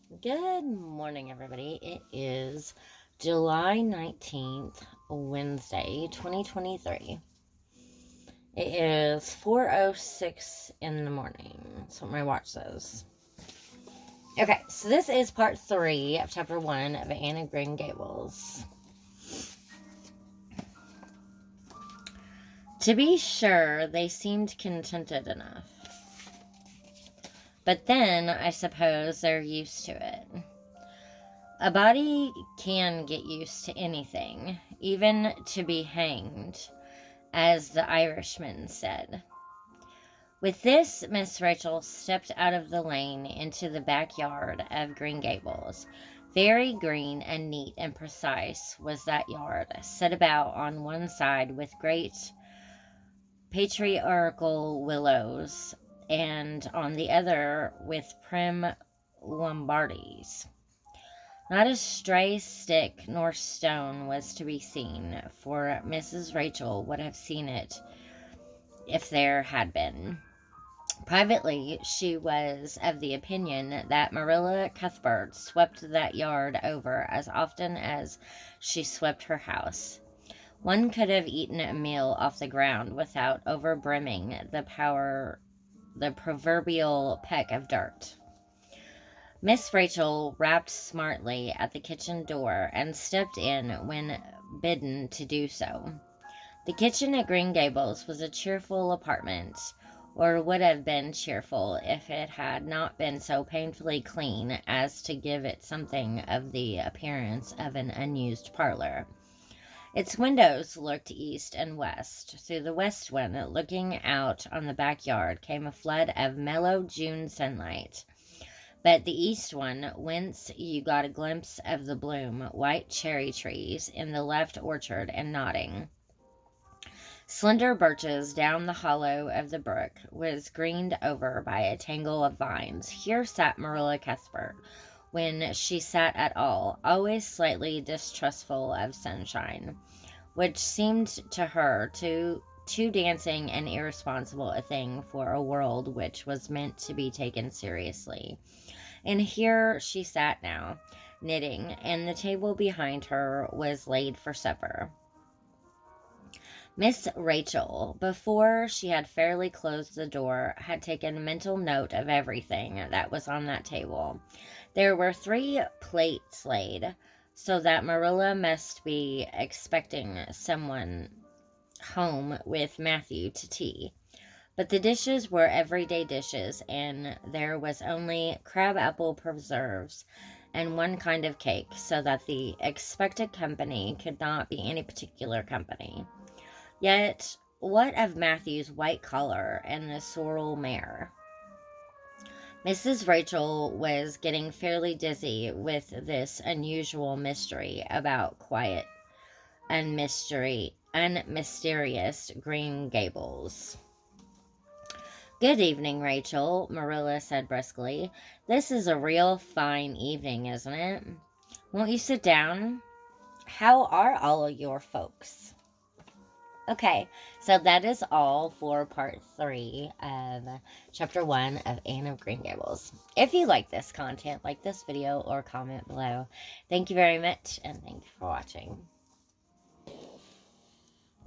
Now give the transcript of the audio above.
Good morning, everybody. It is July 19th, Wednesday, 2023. It is 4:06 in the morning. That's what my watch says. Okay, so this is part 3 of chapter 1 of Anne of Green Gables. To be sure, they seemed contented enough. But then, I suppose they're used to it. A body can get used to anything, even to be hanged, as the Irishman said. With this, Miss Rachel stepped out of the lane into the backyard of Green Gables. Very green and neat and precise was that yard, set about on one side with great patriarchal willows, and on the other with prim Lombardies. Not a stray stick nor stone was to be seen, for Mrs. Rachel would have seen it if there had been. Privately, she was of the opinion that Marilla Cuthbert swept that yard over as often as she swept her house. One could have eaten a meal off the ground without overbrimming the proverbial peck of dirt. Miss Rachel rapped smartly at the kitchen door and stepped in when bidden to do so. The kitchen at Green Gables was a cheerful apartment, or would have been cheerful if it had not been so painfully clean as to give it something of the appearance of an unused parlor. Its windows looked east and west. Through the west one, looking out on the backyard, came a flood of mellow June sunlight. But the east one, whence you got a glimpse of the bloom, white cherry trees in the left orchard and nodding. Slender birches down the hollow of the brook was greened over by a tangle of vines. Here sat Marilla Cuthbert, when she sat at all, always slightly distrustful of sunshine, which seemed to her too dancing and irresponsible a thing for a world which was meant to be taken seriously. And here she sat now, knitting, and the table behind her was laid for supper. Miss Rachel, before she had fairly closed the door, had taken mental note of everything that was on that table. There were 3 plates laid, so that Marilla must be expecting someone home with Matthew to tea. But the dishes were everyday dishes, and there was only crab-apple preserves and one kind of cake, so that the expected company could not be any particular company. Yet, what of Matthew's white collar and the sorrel mare? Mrs. Rachel was getting fairly dizzy with this unusual mystery about quiet and mysterious Green Gables. "Good evening, Rachel," Marilla said briskly. "This is a real fine evening, isn't it? Won't you sit down? How are all your folks?" Okay, so that is all for part 3 of chapter 1 of Anne of Green Gables. If you like this content, like this video or comment below. Thank you very much, and thank you for watching.